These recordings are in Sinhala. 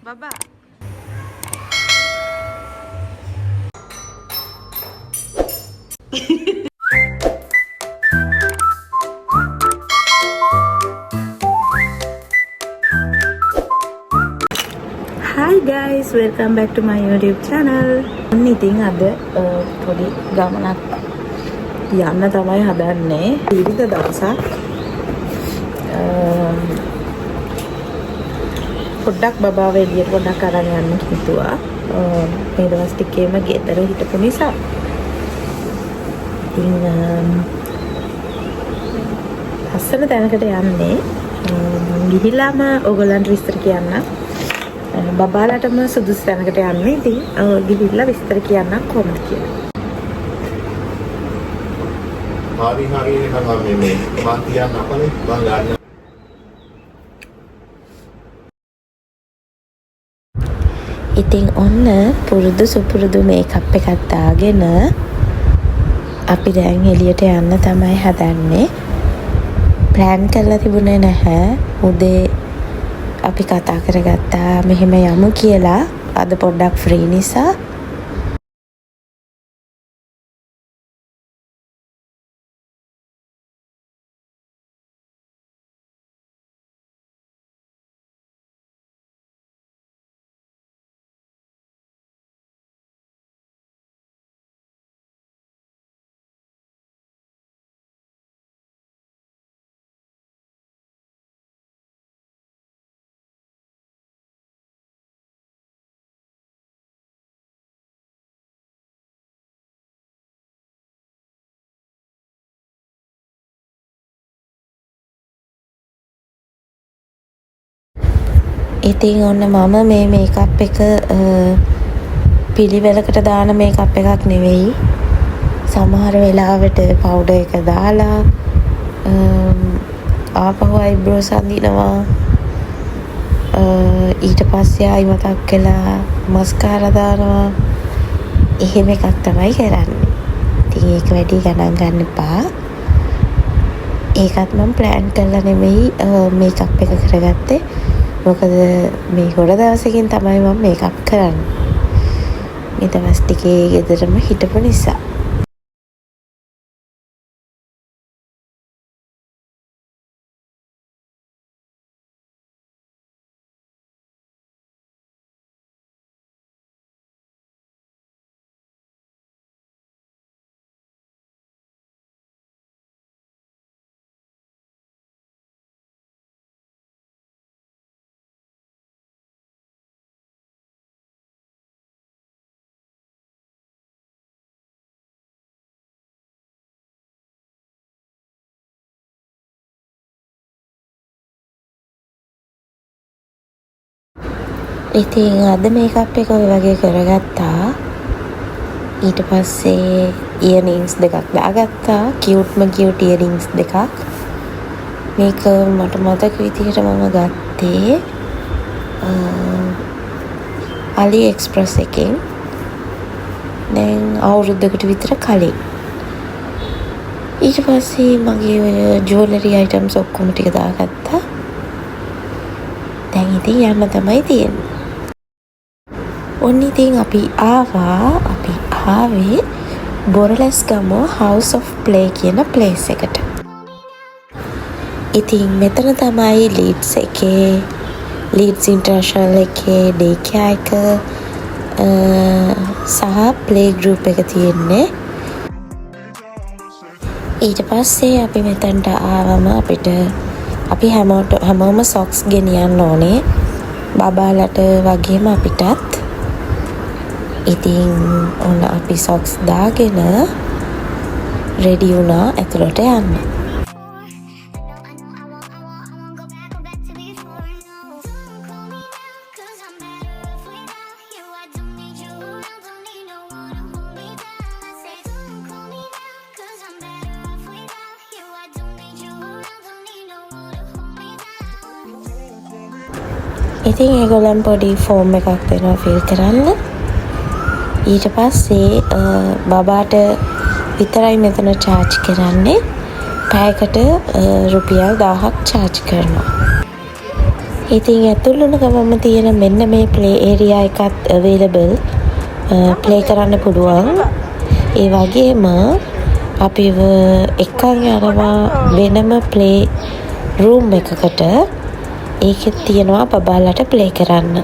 Baba. Hi guys, welcome back to my YouTube channel. ඉතින් අද පොඩි ගමනක් යන්න තමයි හදන්නේ. ඊට දවසක් පොඩ්ඩක් බබාව එළියට පොඩ්ඩක් අරන් යන්න හිතුවා. මේ දවස් ටිකේම ගෙදර හිටපු නිසා. ඉතින් අස්සන තැනකට යන්නේ. ගිහිලාම ඔයගොල්ලන්ට විස්තර කියන්න. බබාලටම සුදුසු තැනකට යන්නේ. ඉතින් ගිහිල්ලා විස්තර කියන්න කොහොමද කියලා. හරි නිකන් මේ මම කියන්න අපනේ මම ගන්න. ඉතින් ඔන්න පුරුදු සුපුරුදු මේකප් එකක් දාගෙන අපි දැන් එළියට යන්න තමයි හදන්නේ. ප්ලෑන් කරලා තිබුණේ නැහැ. උදේ අපි කතා කරගත්තා මෙහෙම යමු කියලා. අද පොඩ්ඩක් ෆ්‍රී නිසා ඉතින් ඔන්න මම මේ මේකප් එක පිළිවෙලකට දාන මේකප් එකක් නෙවෙයි. සමහර වෙලාවට පවුඩර් එක දාලා ආපහු අයිබ්‍රෝස් අඳිනවා. ඊට පස්සේ ආයි මතක් වෙලා මස්කාරා දානවා. එහෙම එකක් තමයි කරන්නේ. ඉතින් ඒක වැඩි ගණන් ගන්න එපා. ඒකත් මම ප්ලෑන් කරලා නෙමෙයි මේකප් එක කරගත්තේ. මොකද මේ හොර දවසකින් තමයි මම මේකප් කරන්නේ. මේ දවස් ටිකේ ගෙදරම හිටපු නිසා. ඉතින් අද මේකප් එක ඔය වගේ කරගත්තා. ඊට පස්සේ ඉයරින්ග්ස් දෙකක් දාගත්තා. කියුට්ම කියුට් ඉයරින්ග්ස් දෙකක්. මේක මට මතක විදිහට මම ගත්තේ අලි එක්ස්ප්‍රස් එකෙන්. දැන් අවුරුද්දකට විතර කලින්. ඊට පස්සේ මගේ ඔය ජුවලරි අයිටම්ස් ඔක්කොම ටික දාගත්තා. දැන් ඉතින් යන්න තමයි තියෙන්නේ. ඔන්න ඉතින් අපි ආවේ බොරලැස්ගම House of Play කියන ප්ලේස් එකට. ඉතින් මෙතන තමයි ලීඩ්ස් ඉන්ටර්නැෂනල් එකේ ඩේ කෙයා එක සහ ප්ලේ ගෲප් එක තියෙන්නේ. ඊට පස්සේ අපි මෙතනට ආවම අපි හැමෝම සොක්ස් ගෙනියන්න ඕනේ. බබාලට වගේම අපිටත්. ඉතින් ඔන්න අපි සොක්ස් දාගෙන රෙඩි වුණා ඇතුළට යන්න. ඉතින් ඒගොල්ලන් පොඩි ෆෝම් එකක් දෙනවා ෆිල් කරන්න. ඊට පස්සේ බබාට විතරයි මෙතන චාර්ජ් කරන්නේ. පැයකට රුපියල් 1000ක් චාර්ජ් කරනවා. ඉතින් ඇතුල් වුණ ගමන්ම තියෙන මෙන්න මේ ප්ලේ ඒරියා එකත් අවේලබල් ප්ලේ කරන්න පුළුවන්. ඒ වගේම අපිව එක්කන් යනවා වෙනම ප්ලේ රූම් එකකට. ඒකෙත් තියෙනවා බබාලට ප්ලේ කරන්න.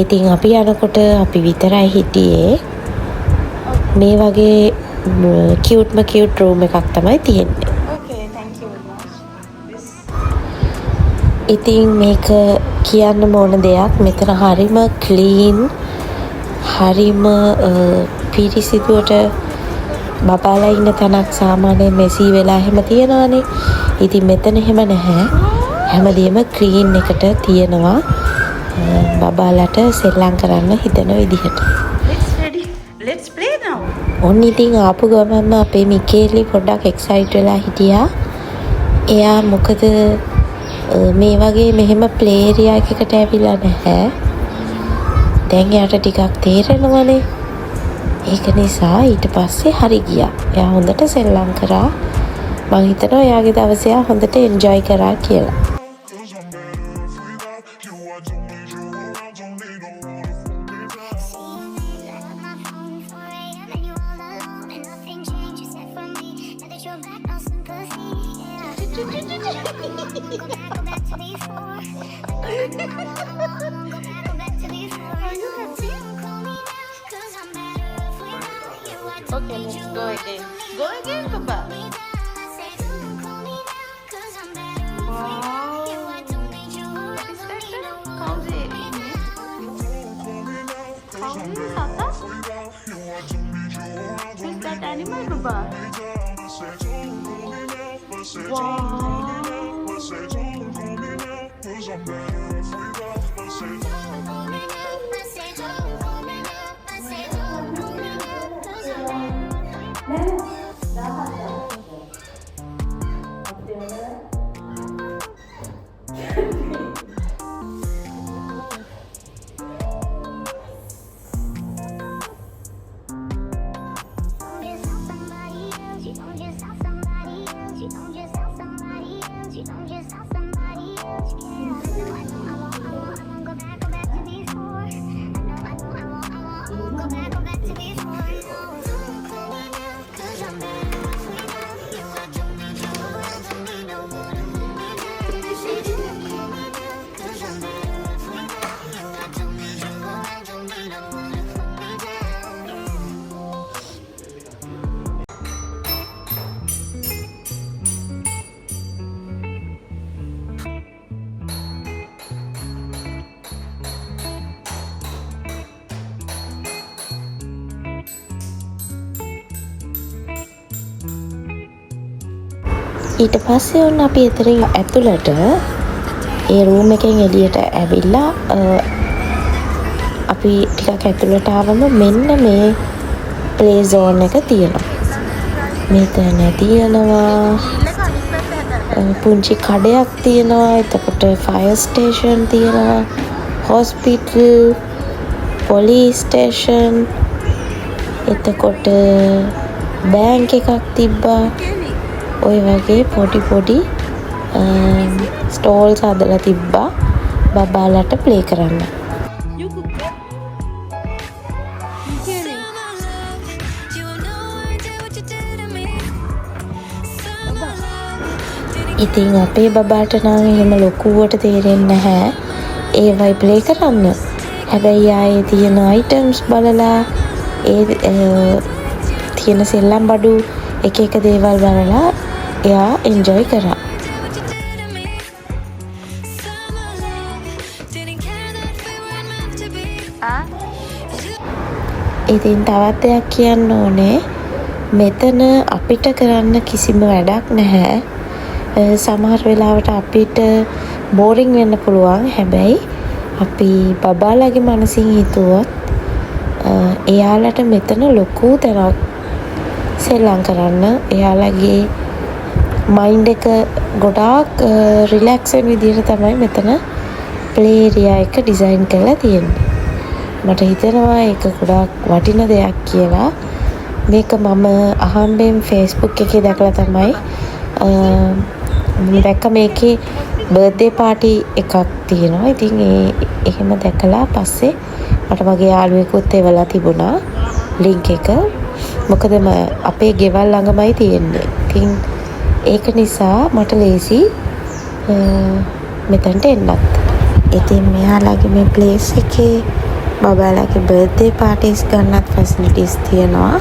ඉතින් අපි යනකොට අපි විතරයි හිටියේ. මේ වගේ කියුට්ම කියුට් රූම් එකක් තමයි තියෙන්නේ. ඉතින් මේක කියන්න ඕන දෙයක්, මෙතන හරිම ක්ලීන්, හරිම පිරිසිදුවට බබාලා ඉන්න තැනක් සාමාන්‍යයෙන් මෙසී වෙලා එහෙම තියෙනවානේ. ඉතින් මෙතන එහෙම නැහැ. හැමදේම ක්ලීන් එකට තියෙනවා බබාලට සෙල්ලම් කරන්න හිතන විදිහට. Let's play now. ඔන්න ඉතින් ආපු ගමන්ම අපේ මිකේලි පොඩ්ඩක් එක්සයිට් වෙලා හිටියා. එයා මොකද මේ වගේ මෙහෙම ප්ලේ ඒරියා එකකට ඇවිල්ලා නැහැ. දැන් එයාට ටිකක් තේරෙනවනේ. ඒක නිසා ඊට පස්සේ හරි ගියා. එයා හොඳට සෙල්ලම් කරා. මං හිතනවා එයාගේ දවසේ එයා හොඳට එන්ජොයි කරා කියලා. Okay, let's go again. Go again, Papa. Wow. What is that? Cowsy. Cowsy is Sata? Is that animal, Papa? ඊට පස්සේ ඔන්න අපි එතනින් ඇතුළට ඒ රූම් එකෙන් එළියට ඇවිල්ලා අපි ටිකක් ඇතුළට ආවම මෙන්න මේ ප්ලේ zone එක තියෙනවා. මෙතන තියෙනවා පුංචි කඩයක් තියෙනවා. එතකොට ෆයර් ස්ටේෂන් තියෙනවා, හොස්පිටල්, පොලිස් ස්ටේෂන්, එතකොට බැංක් එකක් තිබ්බා. ඔය වගේ පොඩි ස්ටෝල්ස් හදලා තිබ්බා බබාලට ප්ලේ කරන්න. ඉතින් අපේ බබාට නම් එහෙම ලොකුවට තේරෙන්නේ නැහැ ඒවයි ප්ලේ කරන්න. හැබැයි ආයේ තියෙන අයිටම්ස් බලලා ඒ තියෙන සෙල්ලම් බඩු එක එක දේවල් බලලා එයා එන්ජොයි කරා. ඉතින් තවත් දෙයක් කියන්න ඕනේ, මෙතන අපිට කරන්න කිසිම වැඩක් නැහැ. සමහර වෙලාවට අපිට බෝරිං වෙන්න පුළුවන්. හැබැයි අපි බබාලගේ මනසින් හිතුවොත් එයාලට මෙතන ලොකු තැනක් සෙල්ලම් කරන්න, එයාලගේ මයින්ඩ් එක ගොඩාක් රිලැක්ස් වෙන විදිහට තමයි මෙතන ප්ලේ ඒරියා එක ඩිසයින් කරලා තියෙන්නේ. මට හිතෙනවා ඒක ගොඩාක් වටින දෙයක් කියලා. මේක මම අහම්බෙන් Facebook එකේ දැකලා තමයි මම දැක්ක මේකේ බර්ත්ඩේ පාටි එකක් තියෙනවා. ඉතින් එහෙම දැකලා පස්සේ මට මගේ යාළුවෙකුත් එවලා තිබුණා ලින්ක් එක. මොකද අපේ ගෙවල් ළඟමයි තියෙන්නේ. ඉතින් ඒක නිසා මට ලේසි මෙතනට එන්නත්. ඉතින් මෙයාලගේ මේ ප්ලේස් එකේ බබාලගේ බර්ත්ඩේ පාටිස් ගන්නත් ෆැසිලිටිස් තියෙනවා.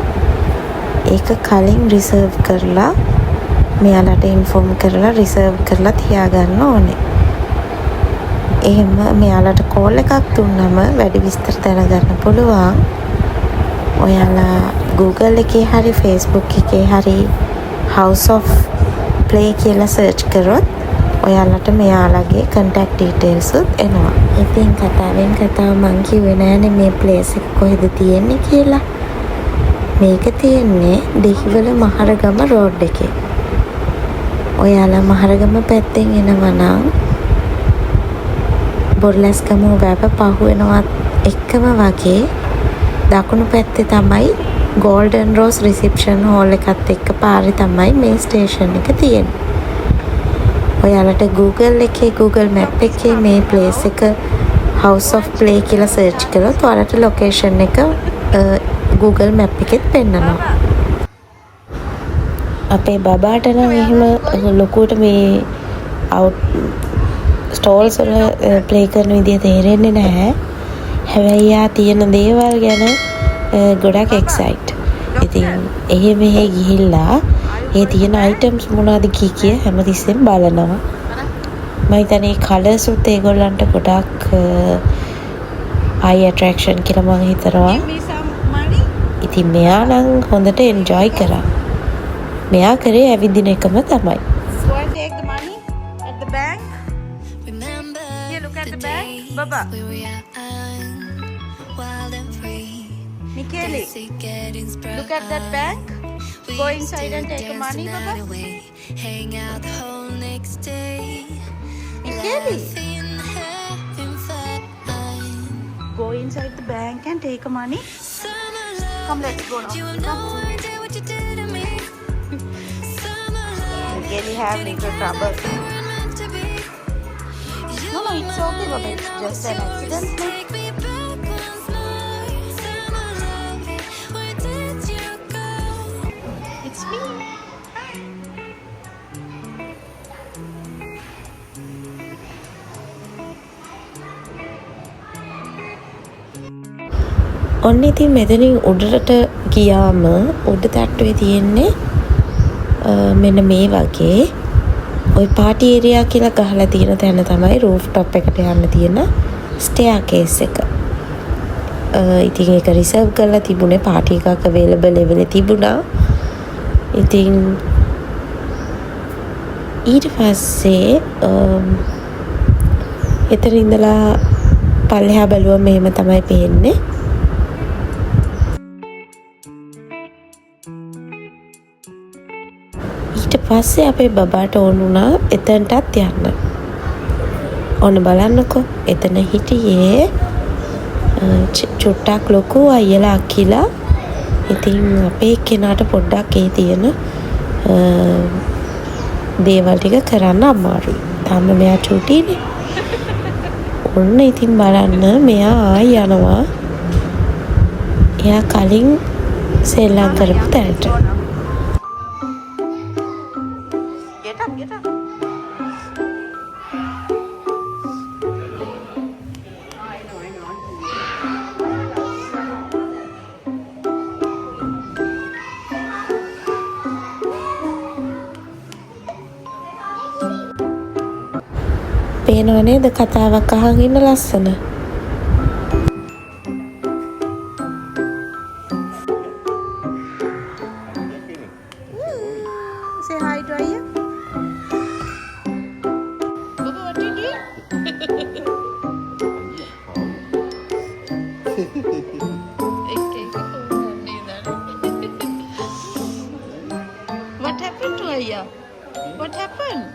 ඒක කලින් රිසර්ව් කරලා මෙයාලට ඉන්ෆෝම් කරලා රිසර්ව් කරලා තියාගන්න ඕනේ. එහෙම මෙයාලට කෝල් එකක් දුන්නම වැඩි විස්තර දැනගන්න පුළුවන්. ඔයාලා Google එකේ හරි Facebook එකේ හරි House of Play කියලා සර්ච් කරොත් ඔයාලට මෙයාලගේ contact details උත් එනවා. ඉතින් කතාවෙන් කතාව මං කිව්වේ නෑනේ මේ place එක කොහෙද තියෙන්නේ කියලා. මේක තියෙන්නේ දෙහිවල මහරගම road එකේ. ඔයාලා මහරගම පැත්තෙන් එනවා නම් බොරලැස්ගම වැව පහු වෙනවත් එක්කම වගේ දකුණු පැත්තේ තමයි Golden Rose Reception Hall එකත් එක්ක පාරේ තමයි මේ ස්ටේෂන් එක තියෙන්නේ. ඔයාලට Google එකේ Google Map එකේ මේ place එක House of Play කියලා search කරොත් ඔයාලට location එක Google Map එකෙත් පෙන්නනවා. අපේ බබාට නම් එහෙම ලොකුවට මේ out stalls වල play කරන විදිය තේරෙන්නේ නැහැ. හැබැයි යා තියෙන දේවල් ගැන ගොඩක් excite. ඉතින් එහෙ මෙහෙ ගිහිල්ලා ඒ තියෙන items මොනවද කිය හැමතිස්සෙම බලනවා. මම හිතන්නේ colours උත් ඒගොල්ලන්ට ගොඩක් eye attraction කියලා මම හිතනවා. ඉතින් මෙයා නම් හොඳට enjoy කරා. මෙයා කරේ ඇවිදින එකම තමයි. Go and take the money at the bank. Here, look at the bank. Baba. Michele, look at that bank. Go inside and take the money, Baba. Michele. Go inside the bank and take the money. Come, let's go now. Come. Really have little trouble. No, it's okay, Baba. It's just an accident. It's me. ඔන්න ඉතින් මෙතනින් උඩට ගියාම උඩ තට්ටුවේ තියෙන්නේ මෙන්න මේ වගේ ওই පාටි ඒරියා කියලා ගහලා තියෙන තැන තමයි රූෆ් টොප් එකට යන්න තියෙන ස්ටෙයාකේස් එක. ඉතින් ඒක රිසර්ව් කරලා තිබුණේ පාටි එකක් අවైలබල් ලෙවල් තිබුණා. ඉතින් ඊට පස්සේ එතන ඉඳලා පල්ලෙහා බැලුවම මෙහෙම තමයි පේන්නේ. ඊට පස්සේ අපේ බබාට ඕන වුණා එතනටත් යන්න. ඔන්න බලන්නකෝ එතන හිටියේ චුට්ටක් ලොකු අයියලා අක්කිලා. ඉතින් අපේ කෙනාට පොඩ්ඩක් ඒ තියෙන දේවල් ටික කරන්න අමාරුයි. තාම මෙයා චුටිනේ. ඔන්න ඉතින් බලන්න මෙයා ආයි යනවා. එයා කලින් සෙල්ලම් කරපු තැනට. Get up, get up. පේනව නේද කතාවක් අහන් ඉන්න ලස්සන. Say hi to Aya. Baba, what you doing? What happened to Aya? What happened?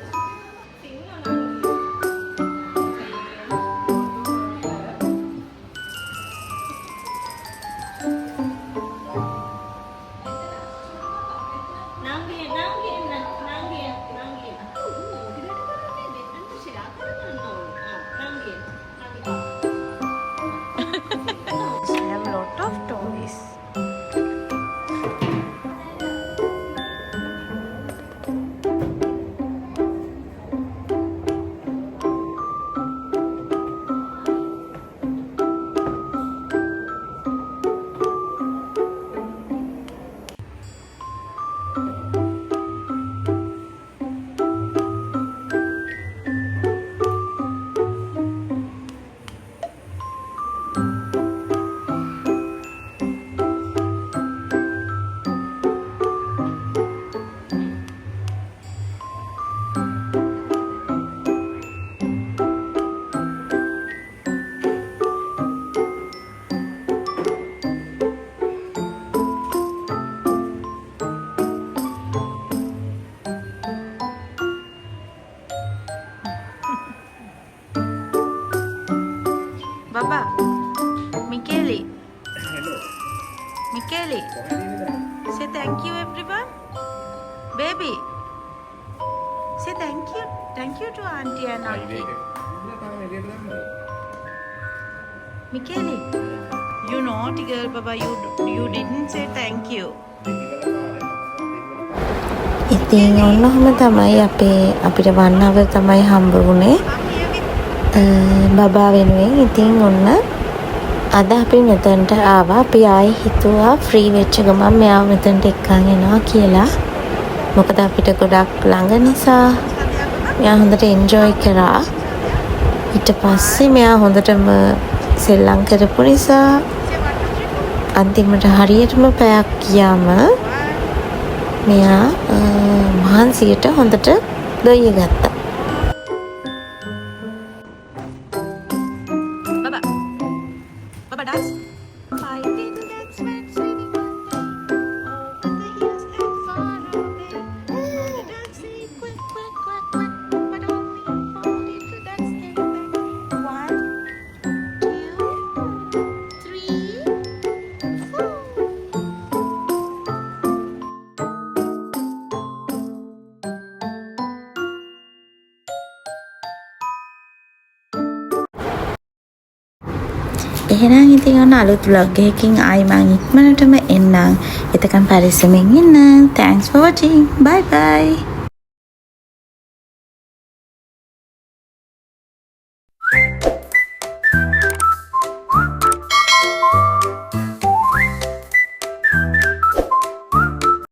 Baba. Michele. Michele. Say thank you everyone. Baby. Say thank you. Thank you to auntie and uncle. Michele. You naughty girl, Baba. You didn't say thank you. ඉතින් ඔන්න ඔහම තමයි අපිට 1 hour තමයි හම්බ වුණේ බබා වෙනුවෙන්. ඉතින් ඔන්න අද අපි මෙතනට ආවා. අපි ආයේ හිතුවා ෆ්‍රී වෙච්ච ගමන් මෙයාව මෙතනට එක්කන් එනවා කියලා. මොකද අපිට ගොඩක් ළඟ නිසා මෙයා හොඳට එන්ජොයි කරා. ඊට පස්සේ මෙයා හොඳටම සෙල්ලම් කරපු නිසා අන්තිමට හරියටම පැයක් ගියාම මෙයා මහන්සියට හොඳට දොයිය ගත්තා. Baba. Baba dance. Five little legs went swinging one day. Over the hills and far away. The ducks say quack, quack, quack, quack. But only 4 little ducks came back. 1, 2, 3, 4. එහෙනම් ඉතින් ඔන්න අලුත් vlog එකකින් ආයි මං ඉක්මනටම එන්නම්. එතකන් පරිස්සමෙන් ඉන්න. Thanks for watching. Bye bye.